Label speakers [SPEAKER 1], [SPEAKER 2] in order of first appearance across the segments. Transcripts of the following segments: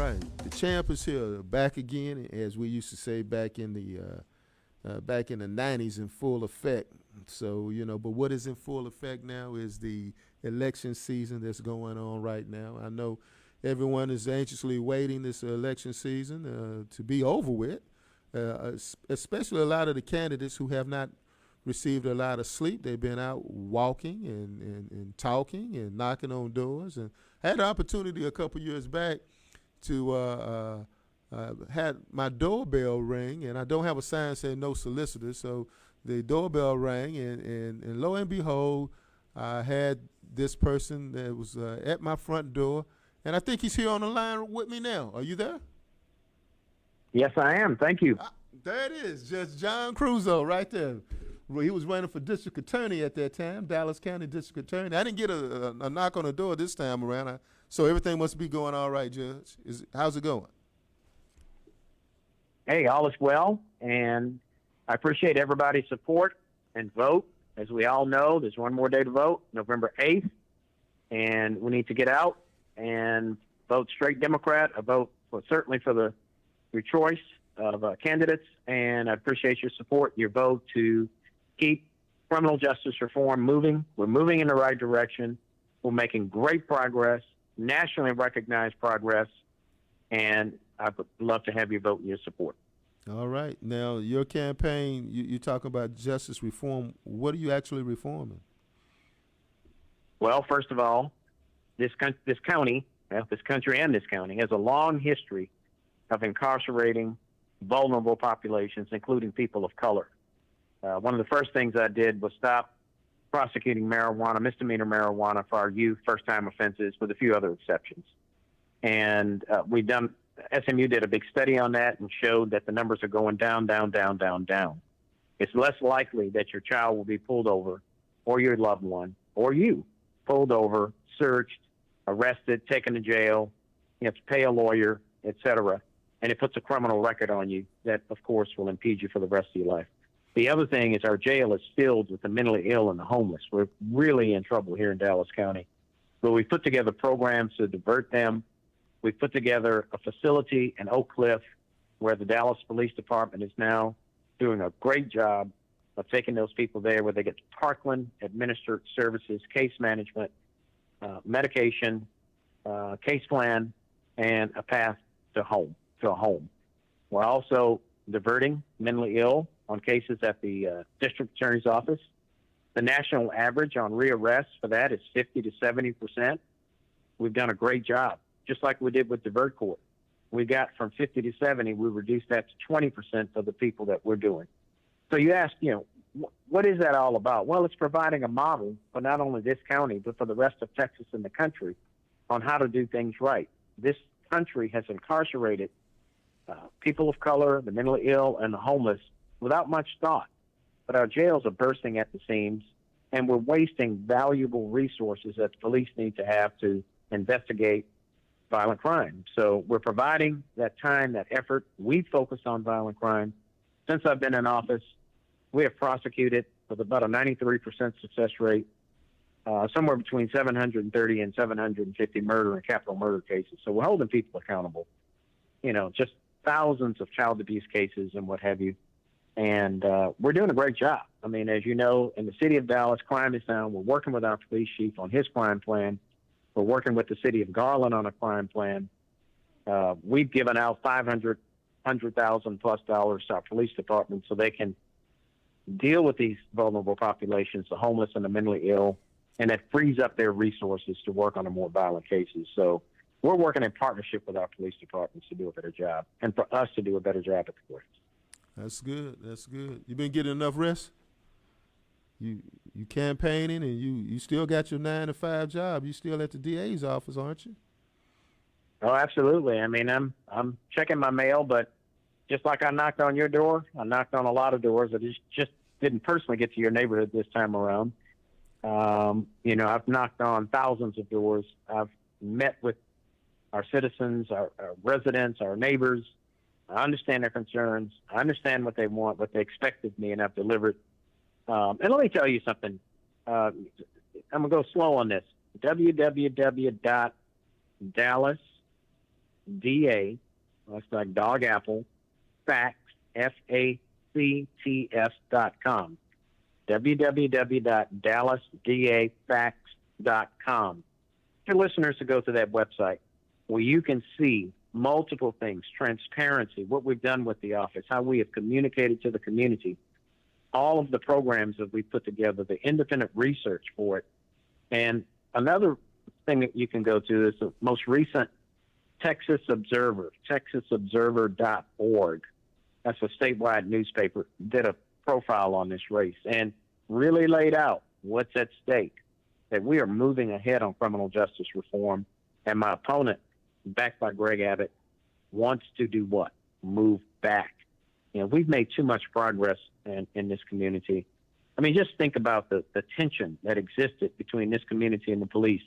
[SPEAKER 1] right. The champ is here, back again, as we used to say back in the '90s, in full effect. So but what is in full effect now is the election season that's going on right now. I know everyone is anxiously waiting this election season to be over with, especially a lot of the candidates who have not received a lot of sleep. They've been out walking and talking and knocking on doors. And I had the opportunity a couple years back to had my doorbell ring, and I don't have a sign saying no solicitors, so the doorbell rang, and lo and behold, I had this person that was at my front door, and I think he's here on the line with me now. Are you there?
[SPEAKER 2] Yes, I am. Thank you.
[SPEAKER 1] There it is, Judge John Creuzot right there. He was running for district attorney at that time, Dallas County district attorney. I didn't get a knock on the door this time around, so everything must be going all right, Judge. How's it going?
[SPEAKER 2] Hey, all is well, and I appreciate everybody's support and vote. As we all know, there's one more day to vote, November 8th, and we need to get out and vote straight Democrat, certainly for your choice of candidates, and I appreciate your support, your vote to keep criminal justice reform moving. We're moving in the right direction. We're making great progress, nationally recognized progress, and I would love to have your vote and your support.
[SPEAKER 1] All right. Now, your campaign, you talk about justice reform. What are you actually reforming?
[SPEAKER 2] Well, first of all, this country and this county has a long history of incarcerating vulnerable populations, including people of color. One of the first things I did was stop prosecuting misdemeanor marijuana for our youth, first-time offenses, with a few other exceptions. And SMU did a big study on that and showed that the numbers are going down, down, down, down, down. It's less likely that your child will be pulled over, or your loved one, or you, pulled over, searched, arrested, taken to jail. You have to pay a lawyer, etc. And it puts a criminal record on you that, of course, will impede you for the rest of your life. The other thing is our jail is filled with the mentally ill and the homeless. We're really in trouble here in Dallas County. But we put together programs to divert them. We put together a facility in Oak Cliff where the Dallas Police Department is now doing a great job of taking those people there, where they get Parkland administered services, case management, medication, case plan, and a path to a home. We're also diverting mentally ill on cases at the district attorney's office. The national average on rearrests for that is 50 to 70%. We've done a great job, just like we did with divert court. We got from 50 to 70, we reduced that to 20% of the people that we're doing. So you ask, what is that all about? Well, it's providing a model for not only this county, but for the rest of Texas and the country on how to do things right. This country has incarcerated people of color, the mentally ill, and the homeless without much thought. But our jails are bursting at the seams, and we're wasting valuable resources that the police need to have to investigate violent crime. So we're providing that time, that effort. We focus on violent crime. Since I've been in office, we have prosecuted with about a 93% success rate, somewhere between 730 and 750 murder and capital murder cases. So we're holding people accountable, just thousands of child abuse cases and what have you. And we're doing a great job. I mean, as you know, in the city of Dallas, crime is down. We're working with our police chief on his crime plan. We're working with the city of Garland on a crime plan. We've given out $500,000 plus to our police department so they can deal with these vulnerable populations, the homeless and the mentally ill, and that frees up their resources to work on the more violent cases. So we're working in partnership with our police departments to do a better job, and for us to do a better job at the courts.
[SPEAKER 1] That's good. That's good. You been getting enough rest? You campaigning, and you still got your 9-to-5 job. You still at the DA's office, aren't you?
[SPEAKER 2] Oh, absolutely. I mean, I'm checking my mail, but just like I knocked on your door, I knocked on a lot of doors. I just didn't personally get to your neighborhood this time around. I've knocked on thousands of doors. I've met with our citizens, our residents, our neighbors. I understand their concerns. I understand what they want, what they expect of me, and I've delivered. And let me tell you something. I'm going to go slow on this. www.dallas DA, that's like dog apple, facts, FACTS.com. www.dallasdafacts.com. For listeners to go to that website where you can see multiple things, transparency, what we've done with the office, how we have communicated to the community, all of the programs that we put together, the independent research for it. And another thing that you can go to is the most recent Texas Observer, texasobserver.org. That's a statewide newspaper, did a profile on this race and really laid out what's at stake, that we are moving ahead on criminal justice reform. And my opponent, backed by Greg Abbott, wants to do what? Move back. We've made too much progress in this community. I mean, just think about the tension that existed between this community and the police.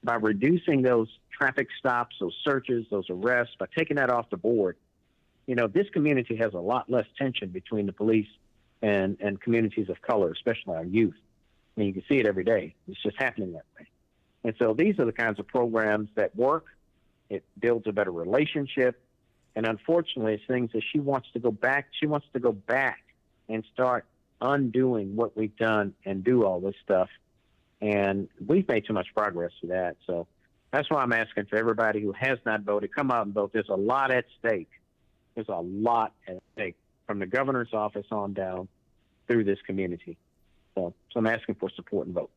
[SPEAKER 2] By reducing those traffic stops, those searches, those arrests, by taking that off the board, this community has a lot less tension between the police and communities of color, especially our youth. I mean, you can see it every day. It's just happening that way. And so these are the kinds of programs that work. It builds a better relationship. And unfortunately, it's things that she wants to go back. She wants to go back and start undoing what we've done and do all this stuff. And we've made too much progress with that. So that's why I'm asking for everybody who has not voted, come out and vote. There's a lot at stake. There's a lot at stake from the governor's office on down through this community. So I'm asking for support and vote.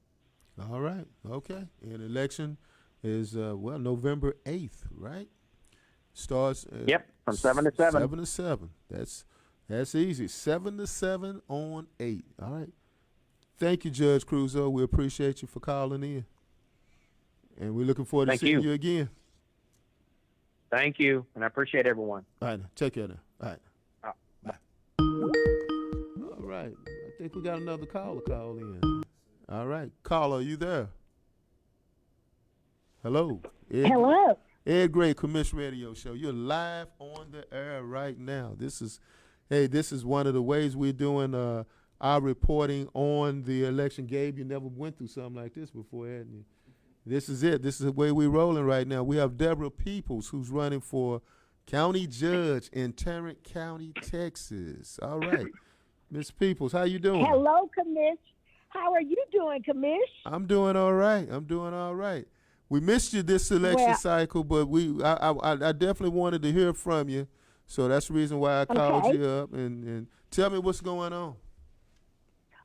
[SPEAKER 1] All right. Okay. And election is, November 8th, right? Starts.
[SPEAKER 2] Yep. From 7 to 7.
[SPEAKER 1] 7 to 7. That's easy. 7 to 7 on 8. All right. Thank you, Judge Creuzot. We appreciate you for calling in. And we're looking forward to seeing you again.
[SPEAKER 2] Thank you. And I appreciate everyone.
[SPEAKER 1] All right. Take care now. All right.
[SPEAKER 2] Bye.
[SPEAKER 1] All right. I think we got another caller call in. All right. Caller, are you there? Hello.
[SPEAKER 3] Hello.
[SPEAKER 1] Ed Gray, Commission Radio Show. You're live on the air right now. This is one of the ways we're doing our reporting on the election. Gabe, you never went through something like this before, hadn't you? This is it. This is the way we're rolling right now. We have Deborah Peoples, who's running for county judge in Tarrant County, Texas. All right. Miss Peoples, how you doing?
[SPEAKER 3] Hello, Commish. How are you doing, Commish?
[SPEAKER 1] I'm doing all right. We missed you this election cycle, but I definitely wanted to hear from you. So that's the reason why I called you up and tell me what's going on.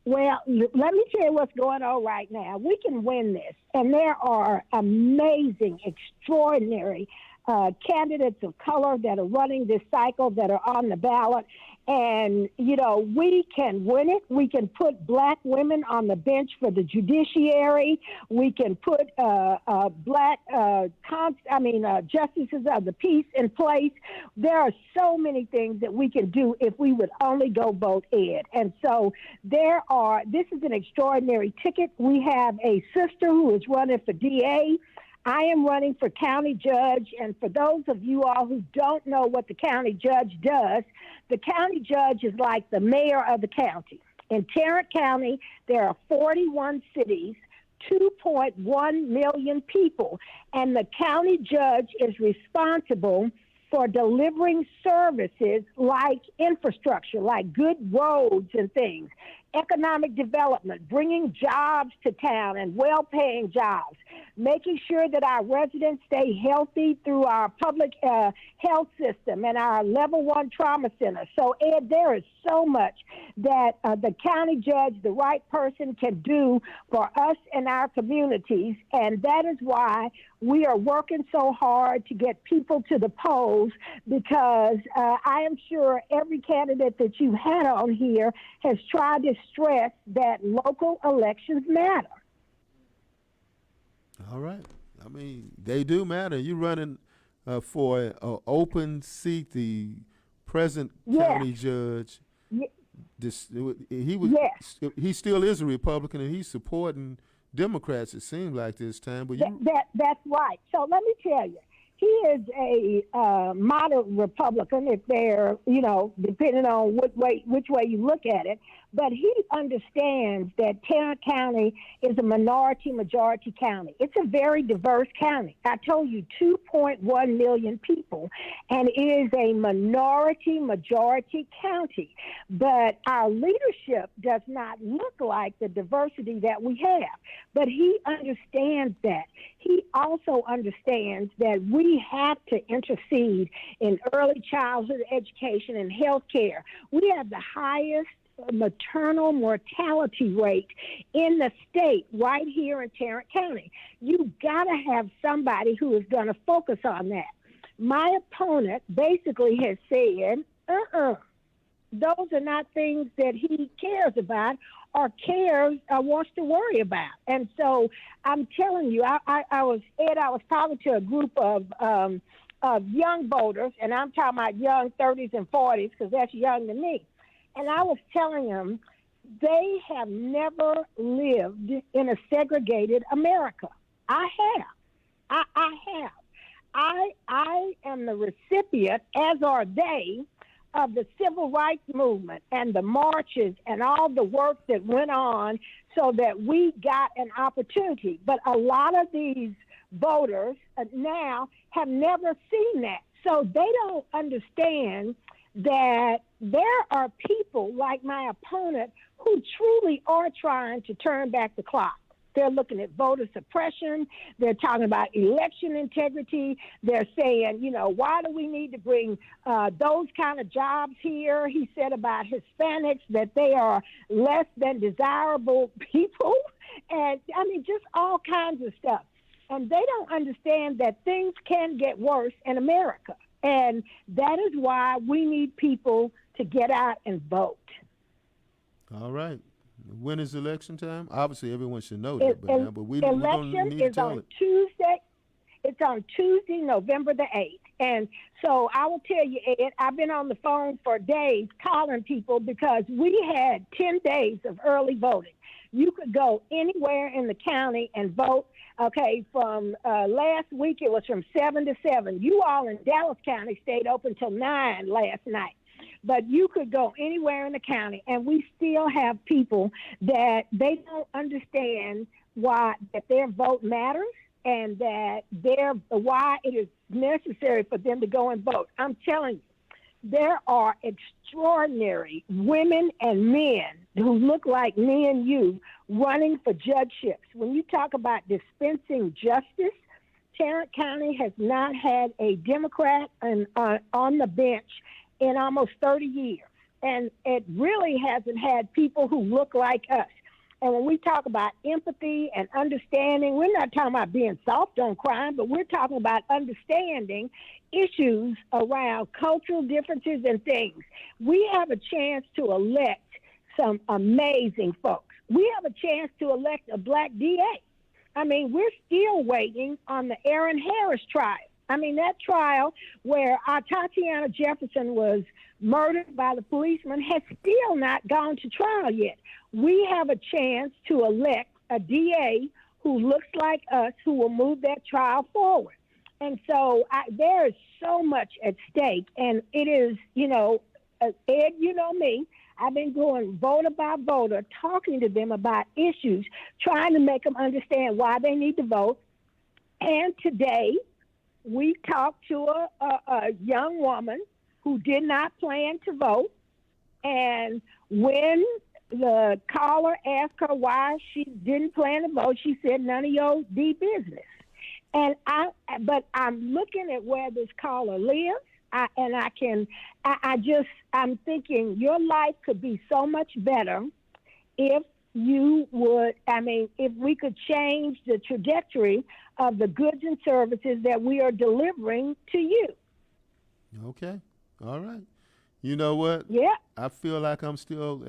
[SPEAKER 3] Well, let me tell you what's going on right now. We can win this, and there are amazing, extraordinary candidates of color that are running this cycle that are on the ballot. And, we can win it. We can put black women on the bench for the judiciary. We can put black justices of the peace in place. There are so many things that we can do if we would only go vote Ed. And so this is an extraordinary ticket. We have a sister who is running for DA. I am running for county judge, and for those of you all who don't know what the county judge does, the county judge is like the mayor of the county. In Tarrant County, there are 41 cities, 2.1 million people, and the county judge is responsible for delivering services like infrastructure, like good roads and things, economic development, bringing jobs to town and well-paying jobs, making sure that our residents stay healthy through our public health system and our level 1 trauma center. So, Ed, there is so much that the county judge, the right person, can do for us and our communities, and that is why we are working so hard to get people to the polls, because I am sure every candidate that you had on here has tried to stress that local elections matter.
[SPEAKER 1] All right. I mean, they do matter. You're running for an open seat, the present county judge. He still is a Republican, and he's supporting Democrats, it seems like this time. But
[SPEAKER 3] that's right. So let me tell you, he is a moderate Republican, if they're, depending on which way you look at it. But he understands that Tarrant County is a majority county. It's a very diverse county. I told you 2.1 million people, and it is a majority county. But our leadership does not look like the diversity that we have. But he understands that. He also understands that we have to intercede in early childhood education and health care. We have the highest maternal mortality rate in the state right here in Tarrant County. You got to have somebody who is going to focus on that. My opponent basically has said, those are not things that he cares about or wants to worry about. And so I'm telling you, I was talking to a group of young voters, and I'm talking about young 30s and 40s because that's young to me. And I was telling them they have never lived in a segregated America. I have. I have. I am the recipient, as are they, of the civil rights movement and the marches and all the work that went on so that we got an opportunity. But a lot of these voters now have never seen that. So they don't understand that there are people like my opponent who truly are trying to turn back the clock. They're looking at voter suppression. They're talking about election integrity. They're saying, why do we need to bring those kind of jobs here? He said about Hispanics that they are less than desirable people. And, just all kinds of stuff. And they don't understand that things can get worse in America. And that is why we need people to get out and vote.
[SPEAKER 1] All right. When is election time? Obviously, everyone should know that, but we don't need to tell it.
[SPEAKER 3] Tuesday. It's on Tuesday, November the 8th. And so I will tell you, Ed, I've been on the phone for days calling people because we had 10 days of early voting. You could go anywhere in the county and vote. Okay, from last week it was from 7 to 7. You all in Dallas County stayed open till 9 last night. But you could go anywhere in the county, and we still have people that they don't understand why that their vote matters and that why it is necessary for them to go and vote. I'm telling you, there are extraordinary women and men who look like me and you running for judgeships. When you talk about dispensing justice, Tarrant County has not had a Democrat on the bench in almost 30 years. And it really hasn't had people who look like us. And when we talk about empathy and understanding, we're not talking about being soft on crime, but we're talking about understanding issues around cultural differences and things. We have a chance to elect some amazing folks. We have a chance to elect a black DA. We're still waiting on the Aaron Harris trial. That trial where Tatiana Jefferson was murdered by the policeman has still not gone to trial yet. We have a chance to elect a DA who looks like us, who will move that trial forward. And so there is so much at stake. And it is, Ed, you know me, I've been going voter by voter, talking to them about issues, trying to make them understand why they need to vote. And today, we talked to a young woman who did not plan to vote. And when the caller asked her why she didn't plan to vote, she said, none of your business. But I'm looking at where this caller lives. I'm thinking your life could be so much better if if we could change the trajectory of the goods and services that we are delivering to you.
[SPEAKER 1] Okay. All right. You know what?
[SPEAKER 3] Yeah.
[SPEAKER 1] I feel like I'm still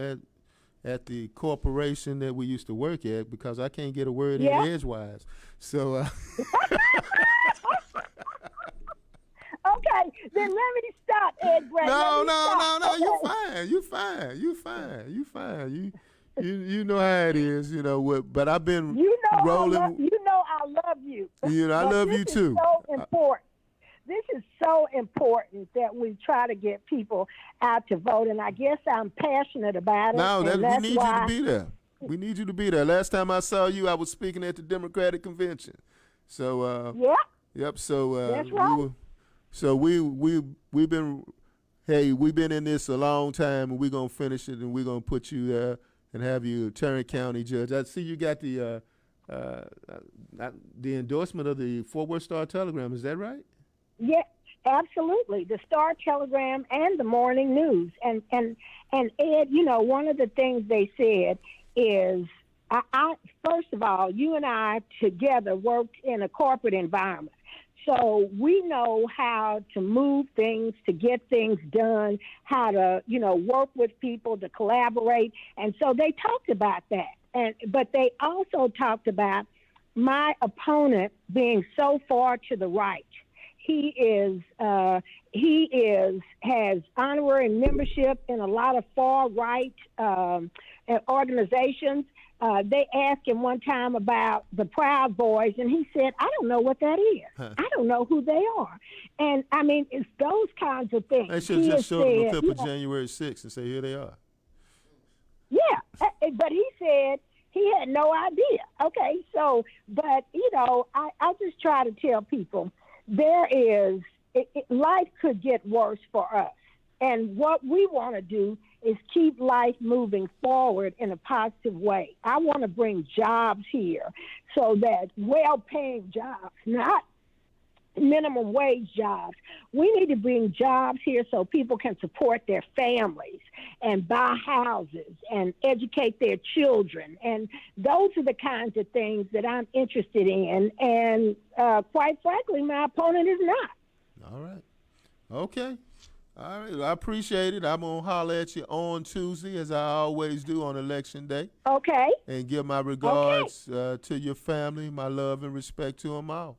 [SPEAKER 1] at the corporation that we used to work at because I can't get a word in edgewise. So.
[SPEAKER 3] Okay, then let me stop, Ed Brett.
[SPEAKER 1] No.
[SPEAKER 3] Okay.
[SPEAKER 1] You fine. You know how it is, but I've been rolling.
[SPEAKER 3] I love you.
[SPEAKER 1] I love you too.
[SPEAKER 3] This is so important. is so important that we try to get people out to vote, and I guess I'm passionate about it.
[SPEAKER 1] No,
[SPEAKER 3] and
[SPEAKER 1] we
[SPEAKER 3] that's
[SPEAKER 1] need
[SPEAKER 3] why,
[SPEAKER 1] you to be there. We need you to be there. Last time I saw you, I was speaking at the Democratic convention. So,
[SPEAKER 3] yeah,
[SPEAKER 1] yep. So
[SPEAKER 3] that's
[SPEAKER 1] we
[SPEAKER 3] right.
[SPEAKER 1] were. So we've been. Hey, we've been in this a long time, and we're gonna finish it, and we're gonna put you there and have you Tarrant County judge. I see you got uh, the endorsement of the Fort Worth Star Telegram. Is that right?
[SPEAKER 3] Yeah, absolutely. The Star Telegram and the Morning News. And Ed, one of the things they said is, I first of all, you and I together worked in a corporate environment. So we know how to move things, to get things done, how to, work with people, to collaborate. And so they talked about that. But they also talked about my opponent being so far to the right. He has honorary membership in a lot of far right organizations. They asked him one time about the Proud Boys, and he said, "I don't know what that is. I don't know who they are." And I mean, it's those kinds of things.
[SPEAKER 1] They should just show them a clip of January 6th and say, "Here they are."
[SPEAKER 3] Yeah, but he said he had no idea. Okay, so, but I just try to tell people life could get worse for us. And what we want to do is keep life moving forward in a positive way. I want to bring jobs here so that well-paying jobs, not minimum wage jobs. We need to bring jobs here so people can support their families and buy houses and educate their children. And those are the kinds of things that I'm interested in. And quite frankly, my opponent is not.
[SPEAKER 1] All right. Okay. All right. I appreciate it. I'm going to holler at you on Tuesday, as I always do on Election Day.
[SPEAKER 3] Okay.
[SPEAKER 1] And give my regards to your family, my love and respect to them all.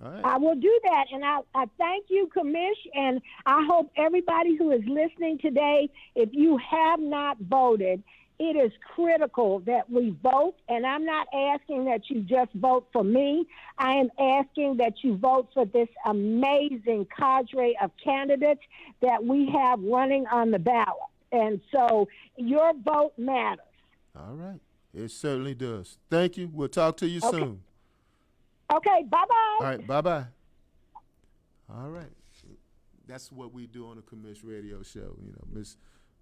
[SPEAKER 1] All right.
[SPEAKER 3] I will do that, and I thank you, Commish, and I hope everybody who is listening today, if you have not voted, it is critical that we vote, and I'm not asking that you just vote for me. I am asking that you vote for this amazing cadre of candidates that we have running on the ballot. And so your vote matters.
[SPEAKER 1] All right. It certainly does. Thank you. We'll talk to you soon.
[SPEAKER 3] Okay, bye-bye.
[SPEAKER 1] All right, bye-bye. All right. That's what we do on the Commish Radio Show.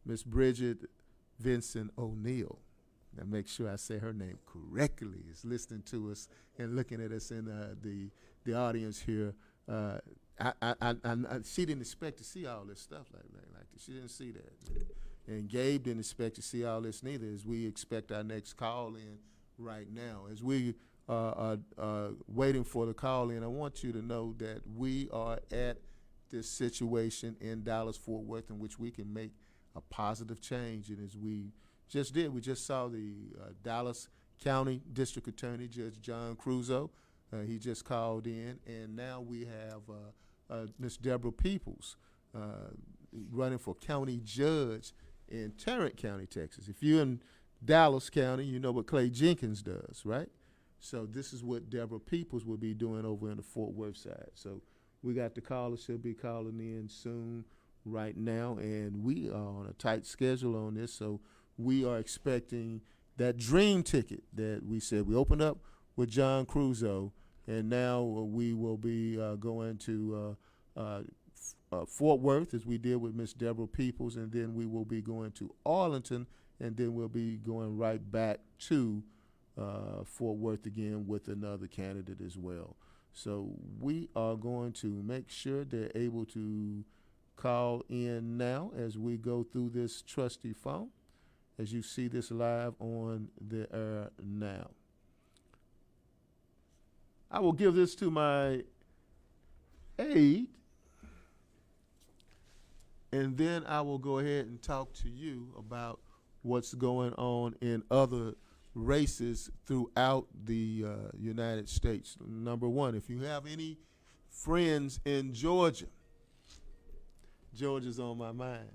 [SPEAKER 1] Miss Bridget Vincent O'Neill, now make sure I say her name correctly, is listening to us and looking at us in the audience here. She didn't expect to see all this stuff like that. She didn't see that. And Gabe didn't expect to see all this neither, as we expect our next call in right now. As we waiting for the call in, I want you to know that we are at this situation in Dallas-Fort Worth in which we can make a positive change. And as we just did, we just saw the Dallas County District Attorney, Judge John Creuzot. He just called in, and now we have Miss Deborah Peoples running for county judge in Tarrant County, Texas. If you're in Dallas County, you know what Clay Jenkins does, right? So this is what Deborah Peoples will be doing over in the Fort Worth side. So we got the caller. She'll be calling in soon right now, and we are on a tight schedule on this. So we are expecting that dream ticket that we said. We opened up with John Creuzot, and now we will be going to Fort Worth, as we did with Miss Deborah Peoples, and then we will be going to Arlington, and then we'll be going right back to Fort Worth again with another candidate as well. So we are going to make sure they're able to call in now as we go through this trusty phone, as you see this live on the air now. I will give this to my aide, and then I will go ahead and talk to you about what's going on in other races throughout the United States. Number one, if you have any friends in Georgia, Georgia's on my mind.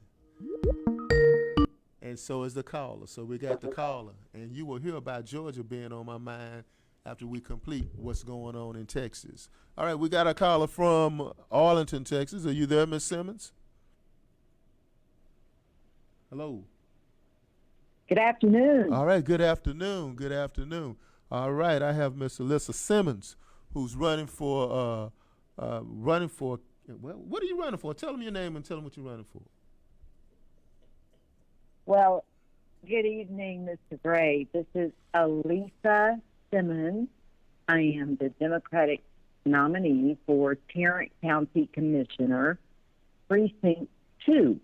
[SPEAKER 1] And so is the caller. So we got the caller. And you will hear about Georgia being on my mind after we complete what's going on in Texas. All right, we got a caller from Arlington, Texas. Are you there, Miss Simmons? Hello.
[SPEAKER 4] Good afternoon.
[SPEAKER 1] All right, good afternoon. Good afternoon. All right, I have Miss Alisa Simmons, who's running for, well, what are you running for? Tell them your name and tell them what you're running for.
[SPEAKER 4] Well, good evening, Mr. Gray. This is Alisa Simmons. I am the Democratic nominee for Tarrant County Commissioner, Precinct 2.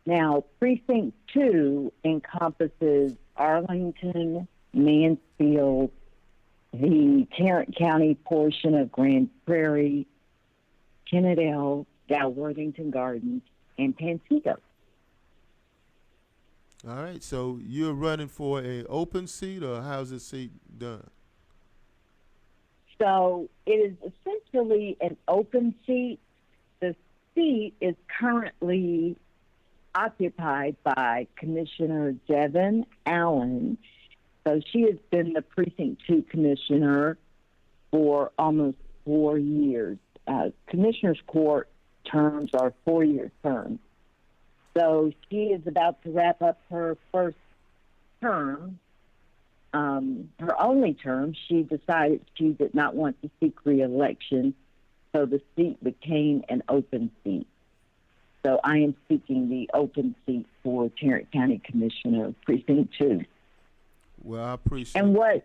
[SPEAKER 4] Now, Precinct 2 encompasses Arlington, Mansfield, the Tarrant County portion of Grand Prairie, Kennedale, Dalworthington Gardens, and Pantego.
[SPEAKER 1] All right, so you're running for an open seat, or how's this seat done?
[SPEAKER 4] So it is essentially an open seat. The seat is currently occupied by Commissioner Devin Allen. So she has been the Precinct 2 commissioner for almost 4 years. Commissioners' court terms are 4-year terms. So she is about to wrap up her first term, her only term. She decided she did not want to seek re-election, so the seat became an open seat. So I am seeking the open seat for Tarrant County Commissioner, Precinct 2.
[SPEAKER 1] Well, I appreciate.
[SPEAKER 4] And what?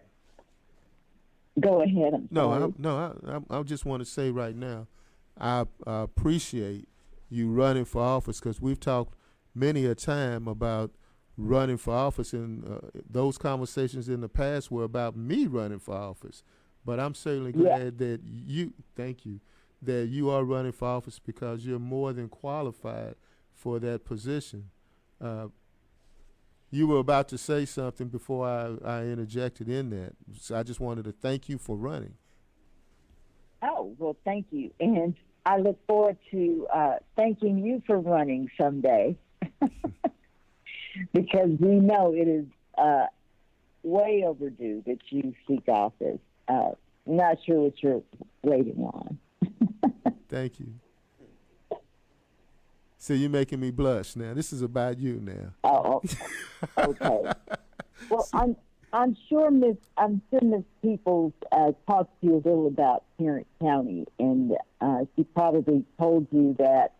[SPEAKER 4] Go ahead. I'm sorry.
[SPEAKER 1] I just want to say right now, I appreciate you running for office, because we've talked many a time about running for office, and those conversations in the past were about me running for office. But I'm certainly glad that thank you, that you are running for office, because you're more than qualified for that position. You were about to say something before I interjected in that. So I just wanted to thank you for running.
[SPEAKER 4] Oh, well, thank you. And I look forward to thanking you for running someday, because we know it is way overdue that you seek office. Not sure what you're waiting on.
[SPEAKER 1] Thank you. So you're making me blush now. This is about you now.
[SPEAKER 4] Oh, okay. Well, I'm sure Miss Peoples talked to you a little about Tarrant County, and she probably told you that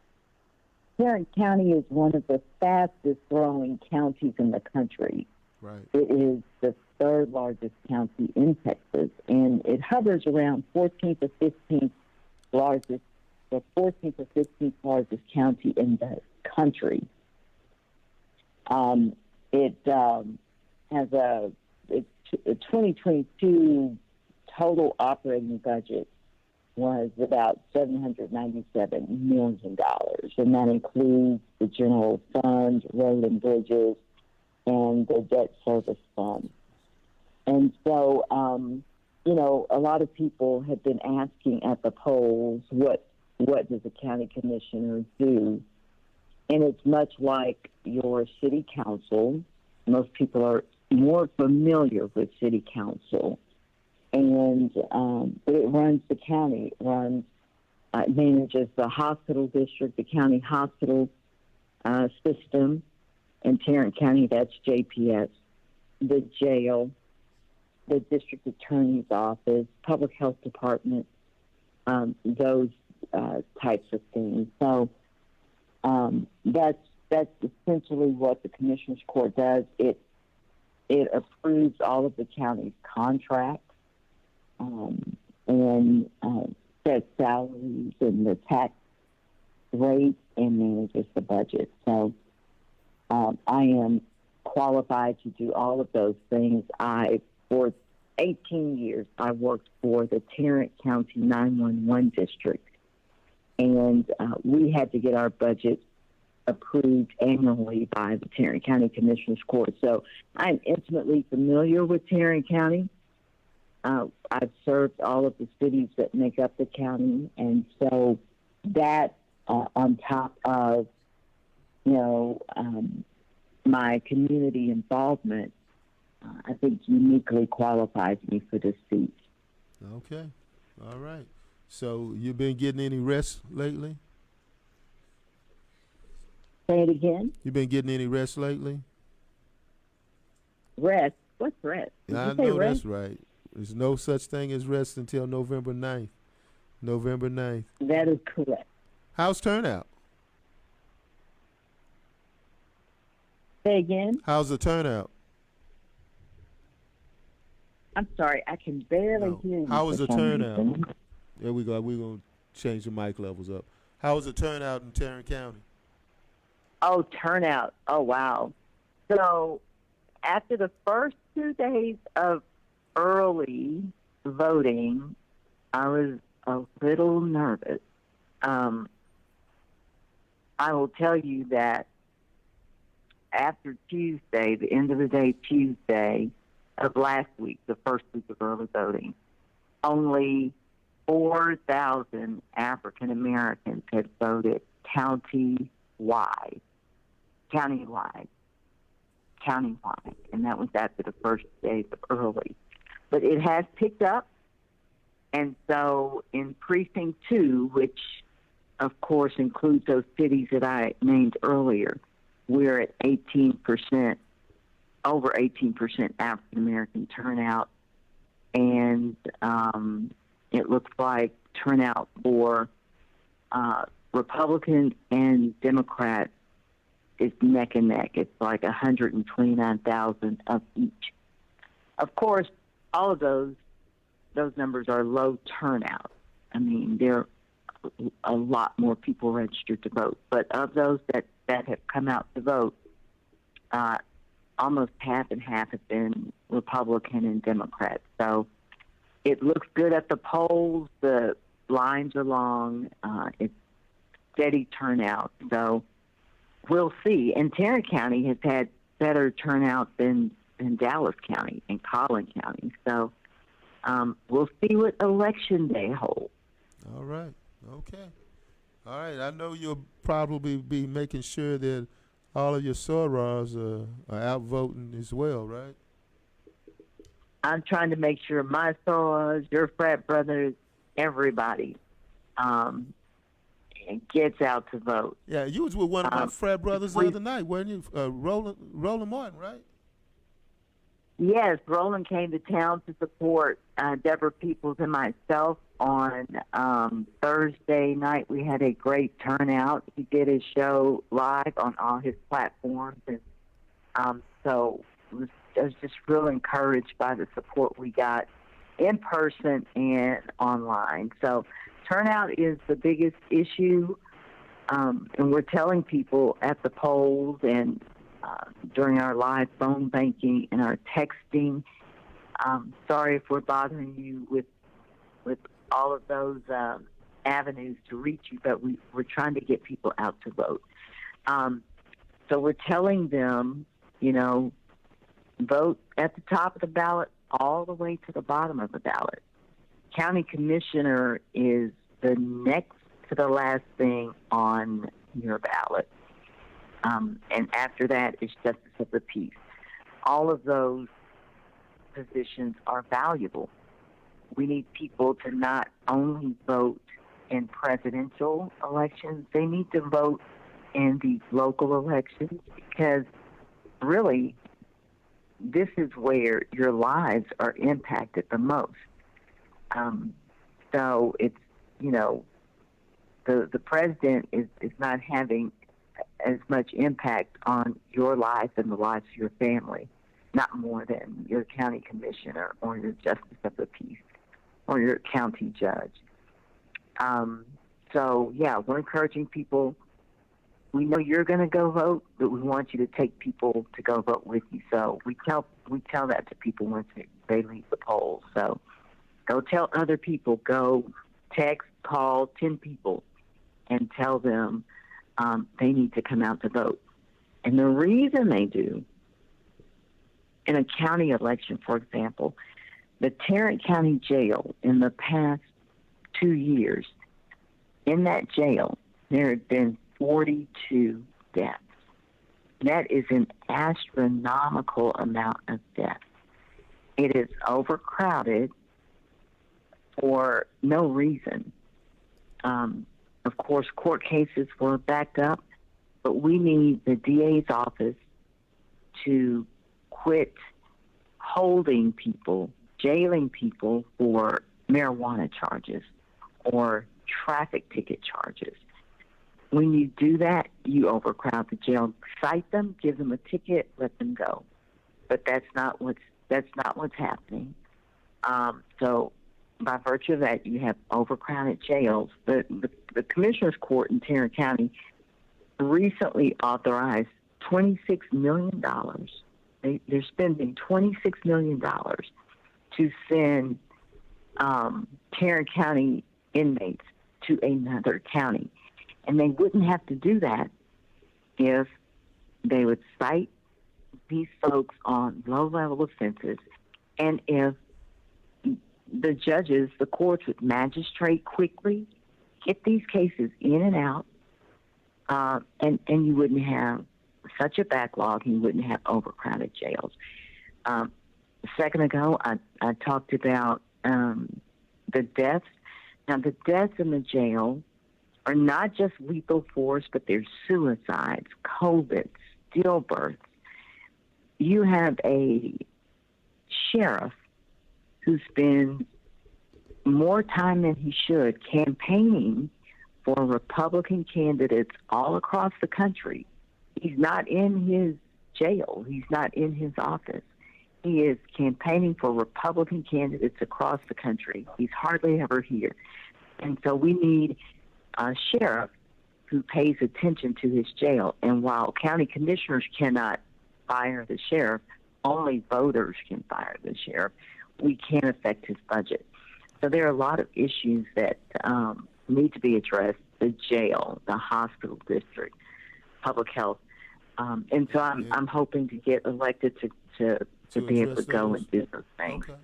[SPEAKER 4] Tarrant County is one of the fastest growing counties in the country.
[SPEAKER 1] Right.
[SPEAKER 4] It is the third largest county in Texas, and it hovers around 14th or 15th largest, the 14th or 15th largest county in the country. It has a 2022 total operating budget was about $797 million, and that includes the general fund, road and bridges, and the debt service fund. And so, a lot of people have been asking at the polls, what does a county commissioner do? And it's much like your city council. Most people are more familiar with city council. And but it runs the county. It manages the hospital district, the county hospital system. In Tarrant County, that's JPS, the jail, the district attorney's office, public health department, those types of things. So that's essentially what the Commissioner's Court does. It approves all of the county's contracts and sets salaries and the tax rates and manages the budget. So I am qualified to do all of those things. For 18 years, I worked for the Tarrant County 911 district, and we had to get our budget approved annually by the Tarrant County Commissioner's Court. So I'm intimately familiar with Tarrant County. I've served all of the cities that make up the county, and so that on top of my community involvement, I think uniquely qualifies me for this seat.
[SPEAKER 1] Okay. All right. So you been getting any rest lately?
[SPEAKER 4] Say it again.
[SPEAKER 1] You been getting any rest lately?
[SPEAKER 4] Rest. What's rest? Did
[SPEAKER 1] I
[SPEAKER 4] you say
[SPEAKER 1] know
[SPEAKER 4] rest?
[SPEAKER 1] that's right. There's no such thing as rest until November 9th. November 9th.
[SPEAKER 4] That is correct.
[SPEAKER 1] How's turnout?
[SPEAKER 4] Say again.
[SPEAKER 1] How's the turnout?
[SPEAKER 4] I'm sorry, I can barely
[SPEAKER 1] No.
[SPEAKER 4] hear you.
[SPEAKER 1] How was
[SPEAKER 4] for
[SPEAKER 1] the
[SPEAKER 4] some
[SPEAKER 1] turnout?
[SPEAKER 4] reason.
[SPEAKER 1] There we go. We're going to change the mic levels up. How was the turnout in Tarrant County?
[SPEAKER 4] Oh, turnout. Oh, wow. So after the first 2 days of early voting, I was a little nervous. I will tell you that after Tuesday, the end of the day Tuesday of last week, the first week of early voting, only 4,000 African Americans had voted countywide, and that was after the first days of early. But it has picked up, and so in Precinct 2, which of course includes those cities that I named earlier, we're at 18%, over 18% African American turnout, and it looks like turnout for Republicans and Democrats is neck and neck. It's like 129,000 of each. Of course, all of those numbers are low turnout. I mean, there are a lot more people registered to vote. But of those that have come out to vote, almost half and half have been Republican and Democrat. So it looks good at the polls. The lines are long. It's steady turnout. So we'll see. And Tarrant County has had better turnout than Dallas County and Collin County. So we'll see what Election Day holds.
[SPEAKER 1] All right. Okay. All right. I know you'll probably be making sure that all of your sorors are out voting as well, right?
[SPEAKER 4] I'm trying to make sure my sorors, your frat brothers, everybody gets out to vote.
[SPEAKER 1] Yeah, you was with one of my frat brothers the other night, weren't you? Roland Martin, right?
[SPEAKER 4] Yes, Roland came to town to support Deborah Peoples and myself on Thursday night. We had a great turnout. He did his show live on all his platforms, and so I was just real encouraged by the support we got in person and online. So turnout is the biggest issue, and we're telling people at the polls and during our live phone banking and our texting. Sorry if we're bothering you with all of those avenues to reach you, but we're trying to get people out to vote. So we're telling them, vote at the top of the ballot all the way to the bottom of the ballot. County commissioner is the next to the last thing on your ballot. And after that is justice of the peace. All of those positions are valuable. We need people to not only vote in presidential elections, they need to vote in the local elections, because really this is where your lives are impacted the most. So it's, the president is not having as much impact on your life and the lives of your family, not more than your county commissioner or your justice of the peace or your county judge. So, yeah, we're encouraging people. We know you're going to go vote, but we want you to take people to go vote with you. So we tell that to people once they leave the polls. So go tell other people, go text, call 10 people and tell them they need to come out to vote. And the reason they do, in a county election, for example, the Tarrant County Jail in the past 2 years, in that jail, there have been 42 deaths. That is an astronomical amount of deaths. It is overcrowded for no reason. Of course, court cases were backed up, but we need the DA's office to quit holding people, jailing people for marijuana charges or traffic ticket charges. When you do that, you overcrowd the jail. Cite them, give them a ticket, let them go. But that's not what's happening. So by virtue of that, you have overcrowded jails. The Commissioner's Court in Tarrant County recently authorized $26 million. They're spending $26 million to send Tarrant County inmates to another county. And they wouldn't have to do that if they would cite these folks on low-level offenses, and if the judges, the courts would magistrate quickly, get these cases in and out, and you wouldn't have such a backlog, and you wouldn't have overcrowded jails. A second ago, I talked about the deaths. Now, the deaths in the jail are not just lethal force, but they're suicides, COVID, stillbirths. You have a sheriff who spends more time than he should campaigning for Republican candidates all across the country. He's not in his jail. He's not in his office. He is campaigning for Republican candidates across the country. He's hardly ever here. And so we need a sheriff who pays attention to his jail. And while county commissioners cannot fire the sheriff, only voters can fire the sheriff. We can't affect his budget. So there are a lot of issues that need to be addressed: the jail, the hospital district, public health. And so I'm hoping to get elected to be able to go and do those things.
[SPEAKER 1] Okay.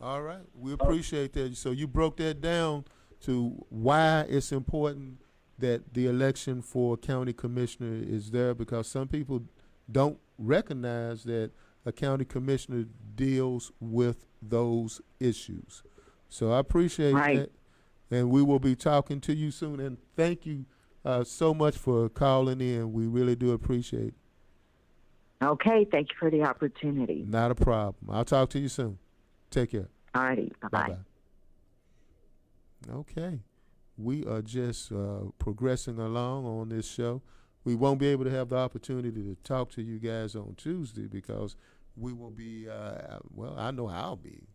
[SPEAKER 1] All right. We appreciate that. So you broke that down to why it's important that the election for county commissioner is there, because some people don't recognize that a county commissioner deals with those issues. So I appreciate that, and we will be talking to you soon. And thank you so much for calling in. We really do appreciate it.
[SPEAKER 4] Okay, thank you for the opportunity.
[SPEAKER 1] Not a problem. I'll talk to you soon. Take care.
[SPEAKER 4] All righty, bye-bye.
[SPEAKER 1] Bye-bye. Okay. We are just progressing along on this show. We won't be able to have the opportunity to talk to you guys on Tuesday because we will be, well, I know I'll be.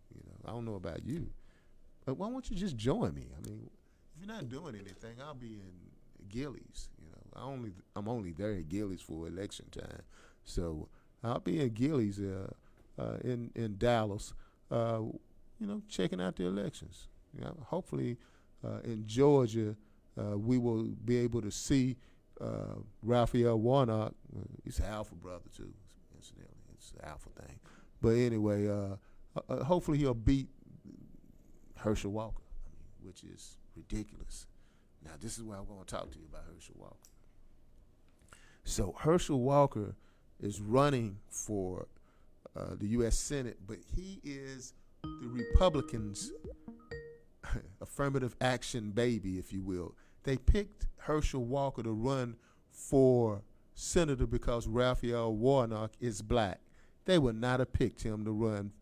[SPEAKER 1] I don't know about you. But why won't you just join me? I mean, if you're not doing anything, I'll be in Gillies. I'm only there at Gillies for election time. So I'll be in Gillies in Dallas, checking out the elections. Hopefully in Georgia, we will be able to see Raphael Warnock. He's an Alpha brother, too, incidentally. It's an Alpha thing. But anyway, hopefully he'll beat Herschel Walker, which is ridiculous. Now, this is where I'm going to talk to you about Herschel Walker. So Herschel Walker is running for the U.S. Senate, but he is the Republicans' affirmative action baby, if you will. They picked Herschel Walker to run for senator because Raphael Warnock is black. They would not have picked him to run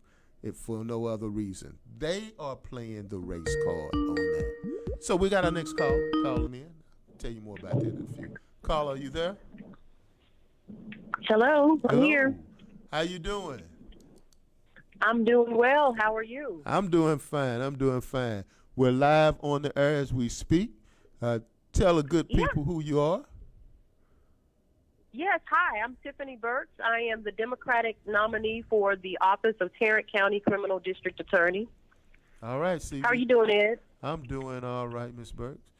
[SPEAKER 1] it for no other reason. They are playing the race card on that. So we got our next caller calling in. I'll tell you more about that in a few. Caller, are you there?
[SPEAKER 5] Hello, I'm here.
[SPEAKER 1] How you doing?
[SPEAKER 5] I'm doing well. How are you?
[SPEAKER 1] I'm doing fine. We're live on the air as we speak. Tell the good people who you are.
[SPEAKER 5] Yes, hi. I'm Tiffany Burks. I am the Democratic nominee for the office of Tarrant County Criminal District Attorney.
[SPEAKER 1] All right. See,
[SPEAKER 5] how are you doing, Ed?
[SPEAKER 1] I'm doing all right, Ms. Burks.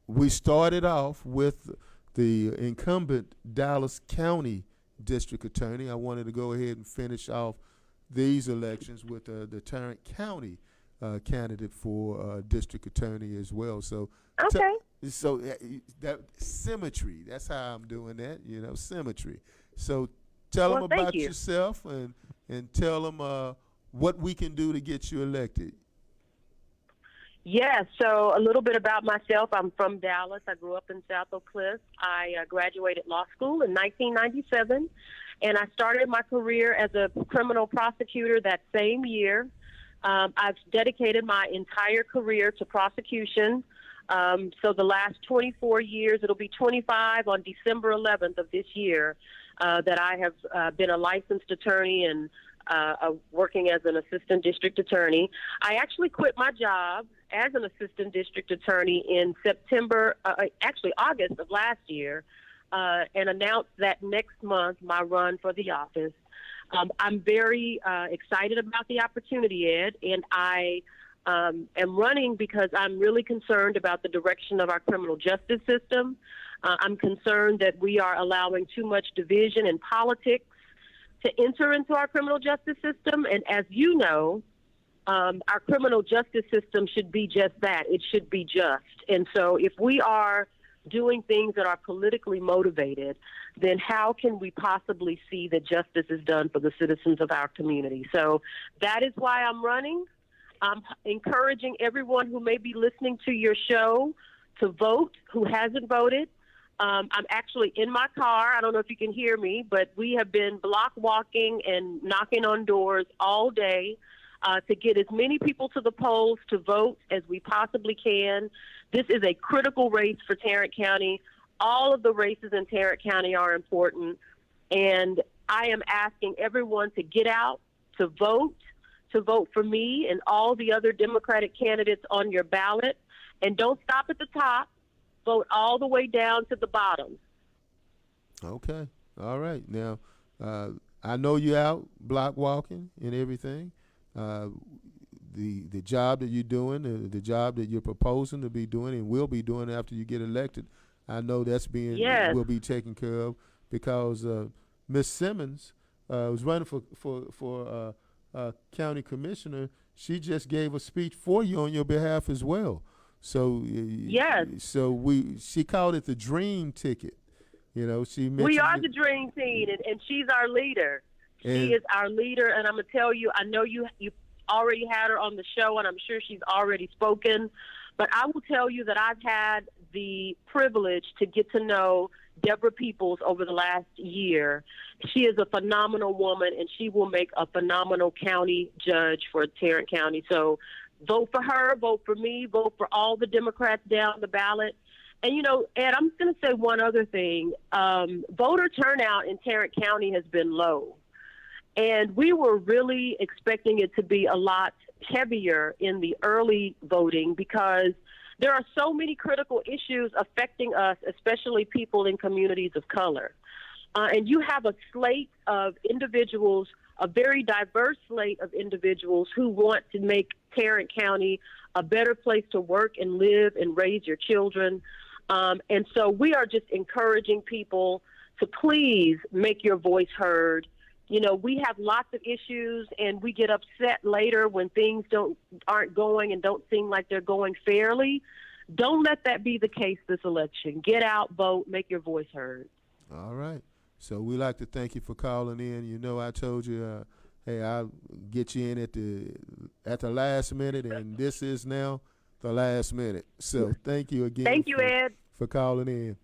[SPEAKER 1] We started off with the incumbent Dallas County District Attorney. I wanted to go ahead and finish off these elections with the Tarrant County candidate for District Attorney as well. So,
[SPEAKER 5] okay.
[SPEAKER 1] So that symmetry, that's how I'm doing that, symmetry. So tell
[SPEAKER 5] Well,
[SPEAKER 1] them
[SPEAKER 5] thank
[SPEAKER 1] about
[SPEAKER 5] you.
[SPEAKER 1] yourself and tell them what we can do to get you elected.
[SPEAKER 5] Yeah, so a little bit about myself. I'm from Dallas. I grew up in South Oak Cliff. I graduated law school in 1997, and I started my career as a criminal prosecutor that same year. I've dedicated my entire career to prosecution. So the last 24 years, it'll be 25 on December 11th of this year, that I have been a licensed attorney and working as an assistant district attorney. I actually quit my job as an assistant district attorney in August of last year, and announced that next month my run for the office. I'm very excited about the opportunity, Ed, and I am running because I'm really concerned about the direction of our criminal justice system. I'm concerned that we are allowing too much division and politics to enter into our criminal justice system. And as you know, our criminal justice system should be just that. It should be just. And so if we are doing things that are politically motivated, then how can we possibly see that justice is done for the citizens of our community? So that is why I'm running. I'm encouraging everyone who may be listening to your show to vote, who hasn't voted. I'm actually in my car. I don't know if you can hear me, but we have been block walking and knocking on doors all day to get as many people to the polls to vote as we possibly can. This is a critical race for Tarrant County. All of the races in Tarrant County are important, and I am asking everyone to get out, to vote for me and all the other Democratic candidates on your ballot, and don't stop at the top. Vote all the way down to the bottom.
[SPEAKER 1] Okay. All right. Now, I know you're out block walking and everything. The job that you're doing, the job that you're proposing to be doing and will be doing after you get elected, I know that's will be taken care of because Miss Simmons was running for county commissioner. She just gave a speech for you on your behalf as well. So
[SPEAKER 5] yes,
[SPEAKER 1] she called it the dream ticket. You know,
[SPEAKER 5] we are the dream team, and she's our leader. She is our leader, and I'm gonna tell you, I know you already had her on the show, and I'm sure she's already spoken. But I will tell you that I've had the privilege to get to know Deborah Peoples over the last year. She is a phenomenal woman, and she will make a phenomenal county judge for Tarrant County. So vote for her, vote for me, vote for all the Democrats down the ballot. And, you know, Ed, I'm going to say one other thing. Voter turnout in Tarrant County has been low. And we were really expecting it to be a lot heavier in the early voting because there are so many critical issues affecting us, especially people in communities of color. And you have a slate of individuals, a very diverse slate of individuals who want to make Tarrant County a better place to work and live and raise your children. And so we are just encouraging people to please make your voice heard. You know, we have lots of issues, and we get upset later when things aren't going and don't seem like they're going fairly. Don't let that be the case this election. Get out, vote, make your voice heard.
[SPEAKER 1] All right. So we'd like to thank you for calling in. You know, I told you, hey, I'll get you in at the last minute, and this is now the last minute. So thank you again.
[SPEAKER 5] Thank you, Ed.
[SPEAKER 1] For calling in.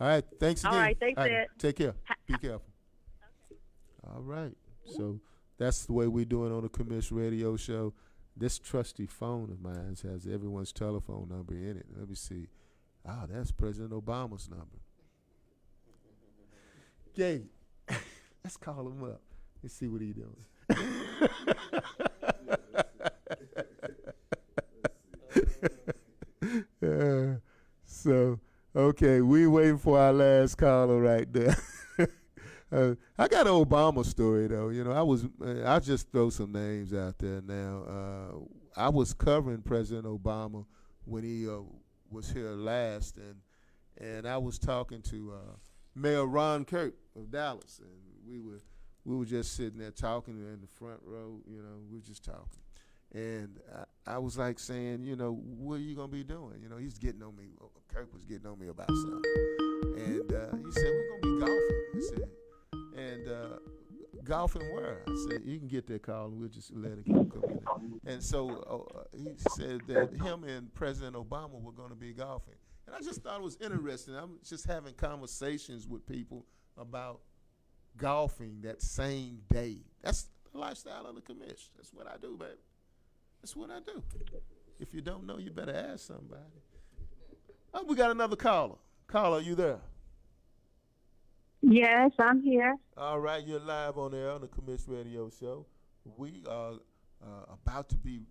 [SPEAKER 1] All right. Thanks again.
[SPEAKER 5] All right. Thanks, Ed.
[SPEAKER 1] Take care. Be careful. All right. So that's the way we're doing on the Commission Radio Show. This trusty phone of mine has everyone's telephone number in it. Let me see. Ah, that's President Obama's number. Gabe, let's call him up. Let's see what he's doing. Okay, we waiting for our last caller right there. I got an Obama story though. You know, I'll just throw some names out there now. I was covering President Obama when he was here last, and I was talking to Mayor Ron Kirk of Dallas, and we were just sitting there talking in the front row. You know, we were just talking, and I was like saying, you know, what are you gonna be doing? You know, he's getting on me. Kirk was getting on me about something, and he said we're gonna be golfing. He said. And golfing where? I said, you can get that call and we'll just let it come in. And so he said that him and President Obama were going to be golfing. And I just thought it was interesting. I'm just having conversations with people about golfing that same day. That's the lifestyle of the commission. That's what I do, baby. That's what I do. If you don't know, you better ask somebody. Oh, we got another caller. Caller, are you there?
[SPEAKER 6] Yes, I'm here.
[SPEAKER 1] All right, you're live on air on the Commish Radio Show. We are about to be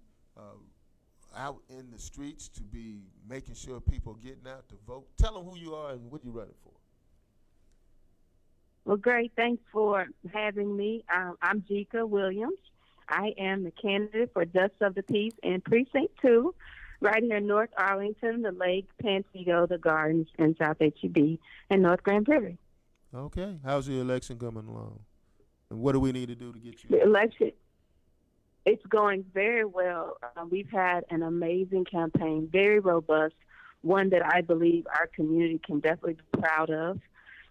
[SPEAKER 1] out in the streets to be making sure people are getting out to vote. Tell them who you are and what you're running for.
[SPEAKER 6] Well, great. Thanks for having me. I'm Jeca Williams. I am the candidate for Justice of the Peace in Precinct 2, right here in North Arlington, the Lake, Pantego, the Gardens, and South HEB, and North Grand Prairie.
[SPEAKER 1] Okay. How's the election coming along? And what do we need to do to get you?
[SPEAKER 6] The election, it's going very well. We've had an amazing campaign, very robust, one that I believe our community can definitely be proud of.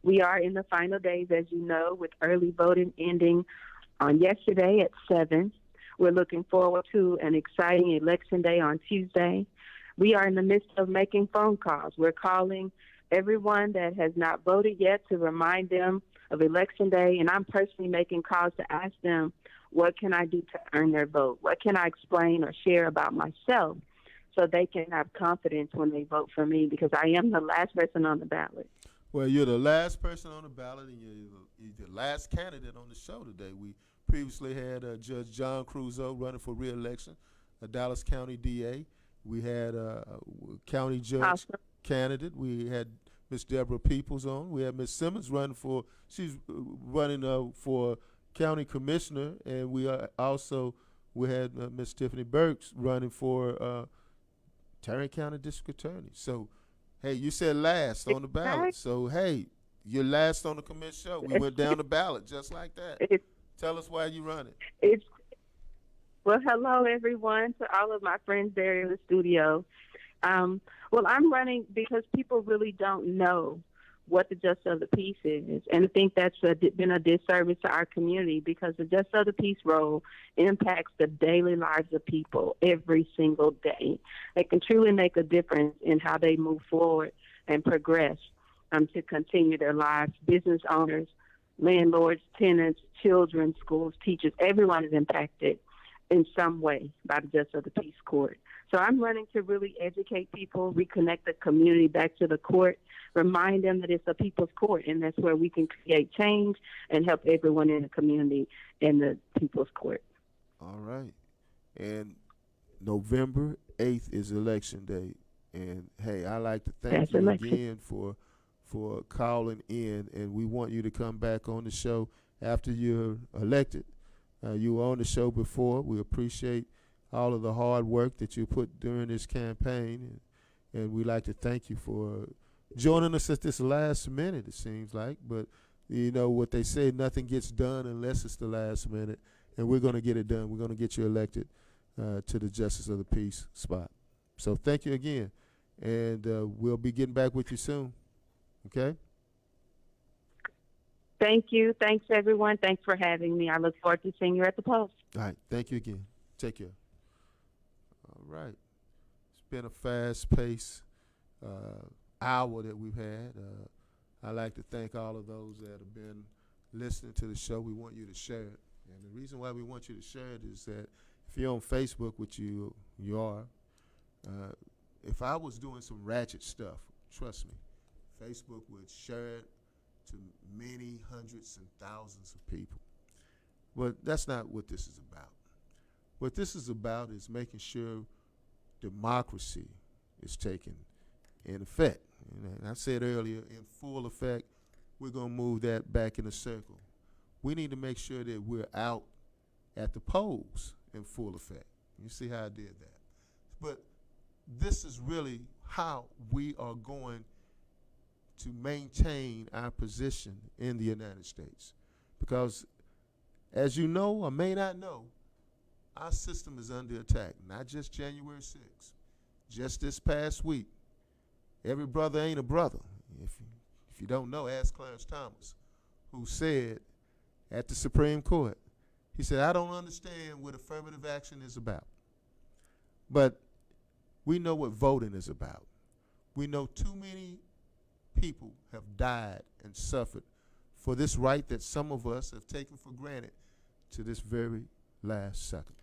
[SPEAKER 6] We are in the final days, as you know, with early voting ending on yesterday at 7. We're looking forward to an exciting election day on Tuesday. We are in the midst of making phone calls. We're calling everyone that has not voted yet to remind them of Election Day, and I'm personally making calls to ask them, what can I do to earn their vote? What can I explain or share about myself so they can have confidence when they vote for me, because I am the last person on the ballot.
[SPEAKER 1] Well, you're the last person on the ballot, and you're the last candidate on the show today. We previously had Judge John Creuzot running for re-election, a Dallas County DA. We had a county judge candidate. We had Miss Deborah Peoples on. We had Miss Simmons running for, she's running for county commissioner, and we had Miss Tiffany Burks running for Tarrant County District Attorney. So, hey, you said last on the ballot. So, hey, you're last on the commission show. We went down the ballot just like that. Tell us why you running.
[SPEAKER 6] Well, hello, everyone, to all of my friends there in the studio. Well, I'm running because people really don't know what the Justice of the Peace is. And I think that's been a disservice to our community, because the Justice of the Peace role impacts the daily lives of people every single day. They can truly make a difference in how they move forward and progress to continue their lives. Business owners, landlords, tenants, children, schools, teachers, everyone is impacted in some way by the Justice of the Peace Court. So I'm running to really educate people, reconnect the community back to the court, remind them that it's a people's court, and that's where we can create change and help everyone in the community in the people's court.
[SPEAKER 1] All right. And November 8th is election day. And, hey, I like to thank you again for calling in, and we want you to come back on the show after you're elected. You were on the show before. We appreciate all of the hard work that you put during this campaign, and we'd like to thank you for joining us at this last minute, it seems like. But you know what they say, nothing gets done unless it's the last minute, and we're going to get it done. We're going to get you elected to the Justice of the Peace spot. So thank you again, and we'll be getting back with you soon, okay?
[SPEAKER 6] Thank you. Thanks, everyone. Thanks for having me. I look forward to seeing you at the post.
[SPEAKER 1] All right. Thank you again. Take care. All right. It's been a fast-paced hour that we've had. I'd like to thank all of those that have been listening to the show. We want you to share it. And the reason why we want you to share it is that if you're on Facebook, which you are, if I was doing some ratchet stuff, trust me, Facebook would share it to many hundreds and thousands of people. But that's not what this is about. What this is about is making sure democracy is taken in effect. And I said earlier, in full effect, we're going to move that back in a circle. We need to make sure that we're out at the polls in full effect. You see how I did that? But this is really how we are going to maintain our position in the United States. Because as you know or may not know, our system is under attack, not just January 6th. Just this past week, every brother ain't a brother. If you don't know, ask Clarence Thomas, who said at the Supreme Court. He said, I don't understand what affirmative action is about. But we know what voting is about. We know too many people have died and suffered for this right that some of us have taken for granted to this very last second.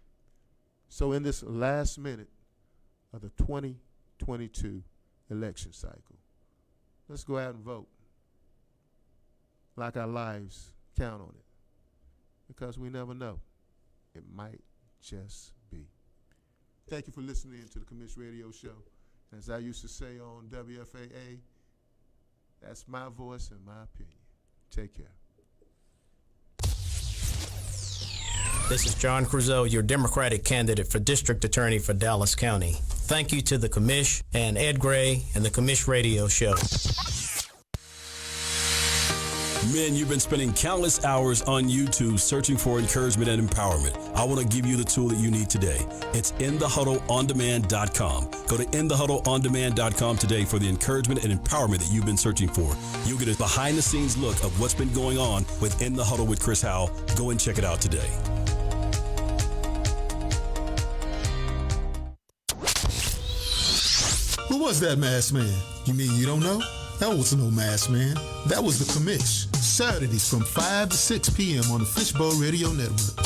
[SPEAKER 1] So in this last minute of the 2022 election cycle, let's go out and vote like our lives count on it, because we never know. It might just be. Thank you for listening to the Commish Radio Show. As I used to say on WFAA, that's my voice and my opinion. Take care.
[SPEAKER 7] This is John Creuzot, your Democratic candidate for District Attorney for Dallas County. Thank you to the Commish and Ed Gray and the Commish Radio Show.
[SPEAKER 8] Men, you've been spending countless hours on YouTube searching for encouragement and empowerment. I want to give you the tool that you need today. It's InTheHuddleOnDemand.com. Go to InTheHuddleOnDemand.com today for the encouragement and empowerment that you've been searching for. You'll get a behind-the-scenes look of what's been going on with In the Huddle with Chris Howell. Go and check it out today.
[SPEAKER 9] Who was that masked man? You mean you don't know? That was no masked man. That was the Commish. Saturdays from 5 to 6 p.m. on the Fishbowl Radio Network.